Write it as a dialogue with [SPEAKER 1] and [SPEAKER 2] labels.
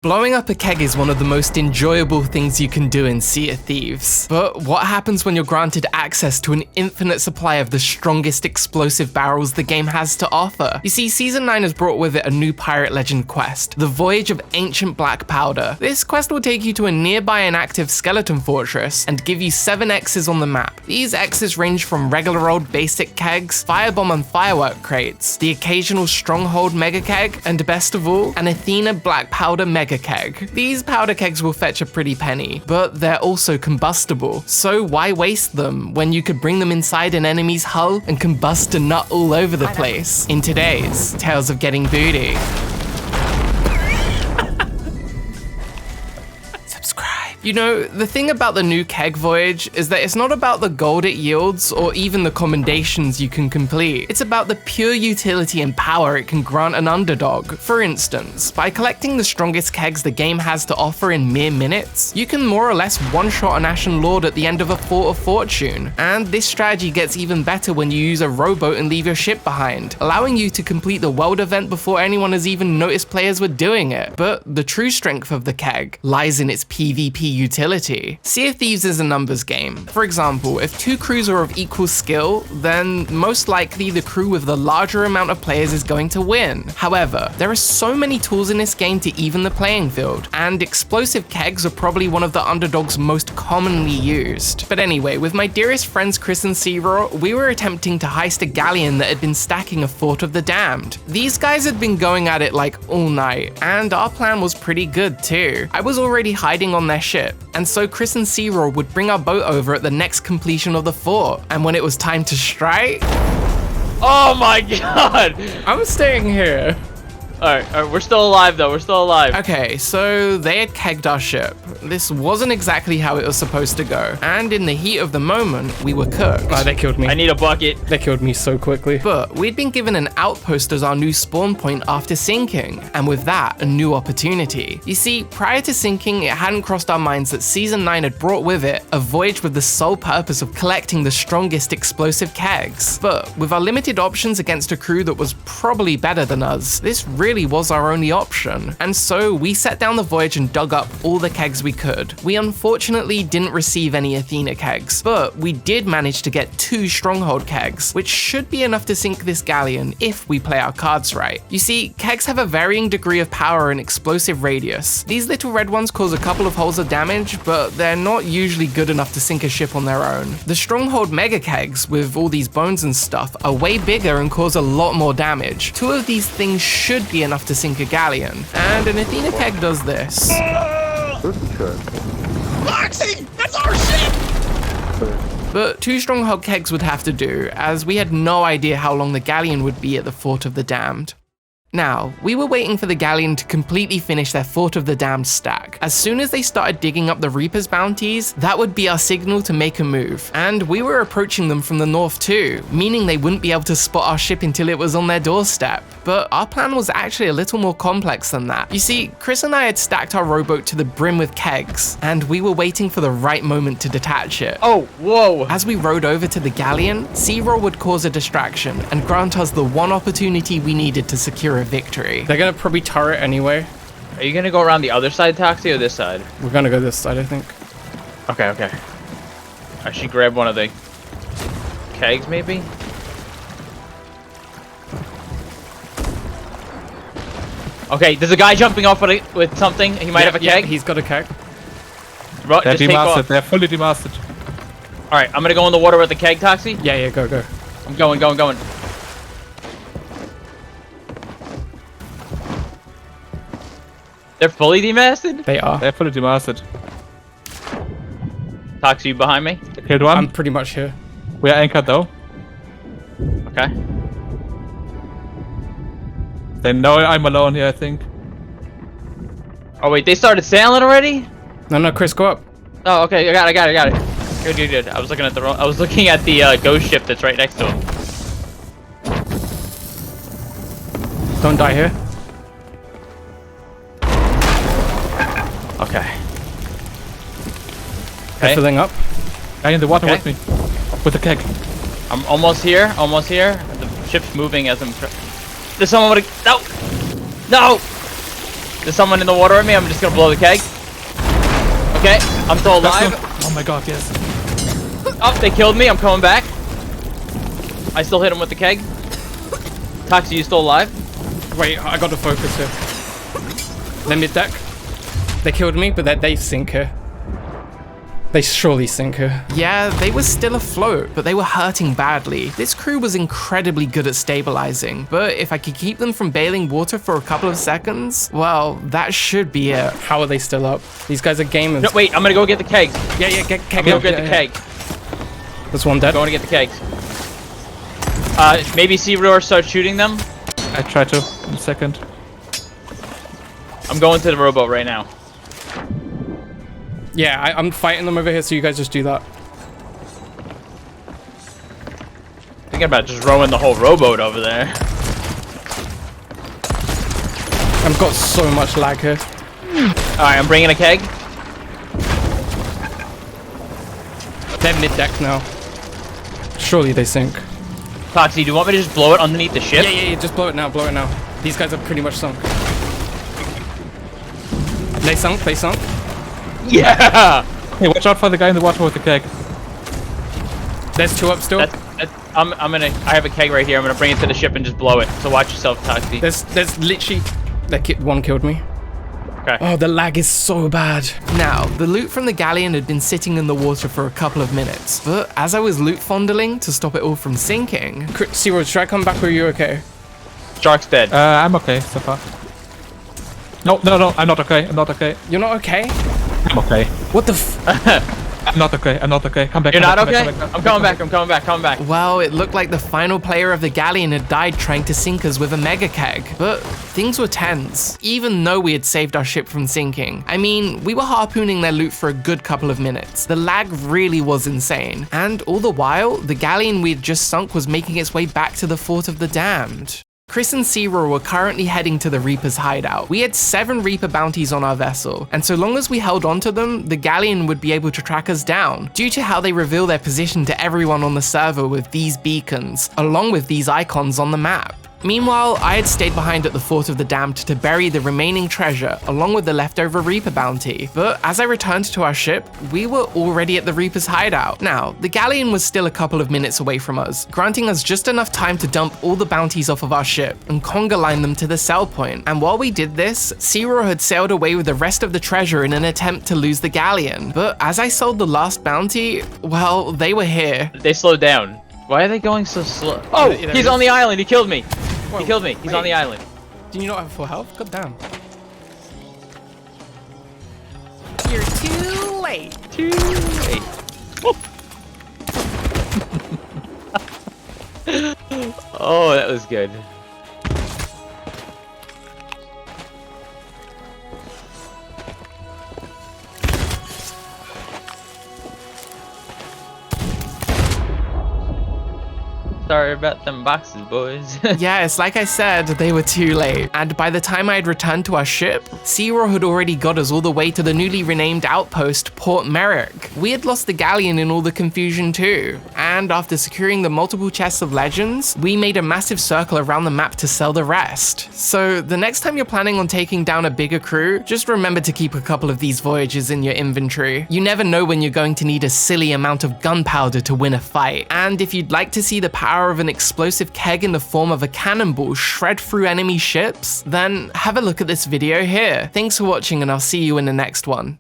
[SPEAKER 1] Blowing up a keg is one of the most enjoyable things you can do in Sea of Thieves. But what happens when you're granted access to an infinite supply of the strongest explosive barrels the game has to offer? You see, Season 9 has brought with it a new pirate legend quest, the Voyage of Ancient Black Powder. This quest will take you to a nearby inactive skeleton fortress and give you 7 X's on the map. These X's range from regular old basic kegs, firebomb and firework crates, the occasional stronghold mega keg, and best of all, an Athena black powder mega keg. These powder kegs will fetch a pretty penny, but they're also combustible, so why waste them when you could bring them inside an enemy's hull and combust a nut all over the place? In today's Tales of Getting Booty. You know, the thing about the new keg Voyage is that it's not about the gold it yields or even the commendations you can complete. It's about the pure utility and power it can grant an underdog. For instance, by collecting the strongest kegs the game has to offer in mere minutes, you can more or less one-shot an Ashen Lord at the end of a Fort of Fortune. And this strategy gets even better when you use a rowboat and leave your ship behind, allowing you to complete the world event before anyone has even noticed players were doing it. But the true strength of the keg lies in its PvP utility. Sea of Thieves is a numbers game. For example, if 2 crews are of equal skill, then most likely the crew with the larger amount of players is going to win. However, there are so many tools in this game to even the playing field, and explosive kegs are probably one of the underdogs most commonly used. But anyway, with my dearest friends Chris and Zero, we were attempting to heist a galleon that had been stacking a Fort of the Damned. These guys had been going at it like all night, and our plan was pretty good too. I was already hiding on their ship, and so Chris and Zero would bring our boat over at the next completion of the fort, and when it was time to strike...
[SPEAKER 2] Oh my god!
[SPEAKER 1] I'm staying here.
[SPEAKER 2] Alright, we're still alive though, we're still alive.
[SPEAKER 1] Okay, so they had kegged our ship. This wasn't exactly how it was supposed to go, and in the heat of the moment, we were cooked.
[SPEAKER 3] Oh, they killed me.
[SPEAKER 2] I need a bucket.
[SPEAKER 3] They killed me so quickly.
[SPEAKER 1] But we'd been given an outpost as our new spawn point after sinking, and with that, a new opportunity. You see, prior to sinking, it hadn't crossed our minds that Season 9 had brought with it a voyage with the sole purpose of collecting the strongest explosive kegs. But with our limited options against a crew that was probably better than us, this really was our only option. And so we set down the Voyage and dug up all the kegs we could. We unfortunately didn't receive any Athena kegs, but we did manage to get 2 stronghold kegs, which should be enough to sink this galleon if we play our cards right. You see, kegs have a varying degree of power and explosive radius. These little red ones cause a couple of holes of damage, but they're not usually good enough to sink a ship on their own. The stronghold mega kegs, with all these bones and stuff, are way bigger and cause a lot more damage. 2 of these things should be enough to sink a galleon, and an Athena keg does this.
[SPEAKER 2] Toxie! That's our ship!
[SPEAKER 1] But 2 stronghold kegs would have to do, as we had no idea how long the galleon would be at the Fort of the Damned. Now, we were waiting for the galleon to completely finish their Fort of the Damned stack. As soon as they started digging up the Reaper's bounties, that would be our signal to make a move. And we were approaching them from the north too, meaning they wouldn't be able to spot our ship until it was on their doorstep. But our plan was actually a little more complex than that. You see, Chris and I had stacked our rowboat to the brim with kegs, and we were waiting for the right moment to detach it.
[SPEAKER 2] Oh, whoa!
[SPEAKER 1] As we rowed over to the galleon, Zero would cause a distraction and grant us the one opportunity we needed to secure a victory.
[SPEAKER 3] They're gonna probably turret anyway.
[SPEAKER 2] Are you gonna go around the other side, Toxie, or this side?
[SPEAKER 3] We're gonna go this side, I think.
[SPEAKER 2] Okay. I should grab one of the kegs, maybe? Okay, there's a guy jumping off with something. He might have a keg.
[SPEAKER 3] Yeah, he's got a keg.
[SPEAKER 2] They're
[SPEAKER 4] demasted. They're fully demasted.
[SPEAKER 2] Alright, I'm gonna go in the water with the keg, Toxie.
[SPEAKER 3] Yeah, go.
[SPEAKER 2] I'm going. They're fully demasted?
[SPEAKER 3] They are.
[SPEAKER 4] They're fully demasted.
[SPEAKER 2] Toxie, you behind me?
[SPEAKER 4] Killed one.
[SPEAKER 3] I'm pretty much here.
[SPEAKER 4] We are anchored though.
[SPEAKER 2] Okay.
[SPEAKER 4] They know I'm alone here, I think.
[SPEAKER 2] Oh wait, they started sailing already?
[SPEAKER 3] No, Chris, go up.
[SPEAKER 2] Oh, okay, I got it. Good. I was looking at the ghost ship that's right next to him.
[SPEAKER 3] Don't die here.
[SPEAKER 2] Okay.
[SPEAKER 3] They're filling up.
[SPEAKER 4] Guy in the water with me. With the keg.
[SPEAKER 2] I'm almost here. The ship's moving as I'm... There's someone with a... No! There's someone in the water with me. I'm just gonna blow the keg. Okay, I'm still alive.
[SPEAKER 4] Oh my god, yes.
[SPEAKER 2] Oh, they killed me. I'm coming back. I still hit him with the keg. Toxie, you still alive?
[SPEAKER 3] Wait, I got to focus here. They're mid deck. They killed me, but they sink her. They surely sink her.
[SPEAKER 1] Yeah, they were still afloat, but they were hurting badly. This crew was incredibly good at stabilizing, but if I could keep them from bailing water for a couple of seconds, well, that should be it.
[SPEAKER 3] How are they still up? These guys are gamers.
[SPEAKER 2] No, wait, I'm gonna go get the kegs.
[SPEAKER 3] Yeah, get keg.
[SPEAKER 2] Go get the keg.
[SPEAKER 3] There's one dead.
[SPEAKER 2] Going to get the kegs. Maybe Sea-Roar start shooting them.
[SPEAKER 4] I try to in a second.
[SPEAKER 2] I'm going to the rowboat right now.
[SPEAKER 3] Yeah, I'm fighting them over here, so you guys just do that.
[SPEAKER 2] Thinking about just rowing the whole rowboat over there.
[SPEAKER 3] I've got so much lag here.
[SPEAKER 2] Alright, I'm bringing a keg.
[SPEAKER 3] They're mid deck now. Surely they sink.
[SPEAKER 2] Toxie, do you want me to just blow it underneath the ship?
[SPEAKER 3] Yeah, just blow it now, blow it now. These guys are pretty much sunk. They sunk.
[SPEAKER 2] Yeah!
[SPEAKER 4] Hey, watch out for the guy in the water with the keg.
[SPEAKER 3] There's two up still.
[SPEAKER 2] I have a keg right here. I'm gonna bring it to the ship and just blow it. So watch yourself, Toxie.
[SPEAKER 3] There's literally... one killed me.
[SPEAKER 2] Okay.
[SPEAKER 3] Oh, the lag is so bad.
[SPEAKER 1] Now, the loot from the galleon had been sitting in the water for a couple of minutes, but as I was loot fondling to stop it all from sinking...
[SPEAKER 3] Zero, should I come back or are you okay?
[SPEAKER 2] Shark's dead.
[SPEAKER 4] I'm okay so far. No, I'm not okay. I'm not okay.
[SPEAKER 3] You're not okay?
[SPEAKER 4] I'm okay.
[SPEAKER 3] What the f...
[SPEAKER 4] I'm not okay. Come back.
[SPEAKER 2] You're
[SPEAKER 4] come
[SPEAKER 2] not
[SPEAKER 4] back,
[SPEAKER 2] okay?
[SPEAKER 4] come back,
[SPEAKER 2] I'm coming back.
[SPEAKER 1] Well, it looked like the final player of the galleon had died trying to sink us with a mega keg, but things were tense, even though we had saved our ship from sinking. I mean, we were harpooning their loot for a good couple of minutes. The lag really was insane, and all the while, the galleon we had just sunk was making its way back to the Fort of the Damned. Chris and Sea-Roar were currently heading to the Reaper's hideout. We had 7 Reaper bounties on our vessel, and so long as we held onto them, the galleon would be able to track us down, due to how they reveal their position to everyone on the server with these beacons, along with these icons on the map. Meanwhile, I had stayed behind at the Fort of the Damned to bury the remaining treasure, along with the leftover Reaper bounty. But as I returned to our ship, we were already at the Reaper's hideout. Now, the galleon was still a couple of minutes away from us, granting us just enough time to dump all the bounties off of our ship and conga line them to the sell point. And while we did this, Sea-Roar had sailed away with the rest of the treasure in an attempt to lose the galleon. But as I sold the last bounty, well, they were here.
[SPEAKER 2] They slowed down. Why are they going so slow? Oh, he's on the island. He killed me. He killed me. He's on the island.
[SPEAKER 3] Do you not have full health? God damn.
[SPEAKER 1] You're too late.
[SPEAKER 2] Too late. Oh, that was good. Sorry about them boxes, boys.
[SPEAKER 1] Yes, like I said, they were too late. And by the time I had returned to our ship, Sea-Roar had already got us all the way to the newly renamed outpost, Port Merrick. We had lost the galleon in all the confusion too. And after securing the multiple chests of legends, we made a massive circle around the map to sell the rest. So the next time you're planning on taking down a bigger crew, just remember to keep a couple of these voyages in your inventory. You never know when you're going to need a silly amount of gunpowder to win a fight. And if you'd like to see the power of an explosive keg in the form of a cannonball shred through enemy ships, then have a look at this video here. Thanks for watching and I'll see you in the next one.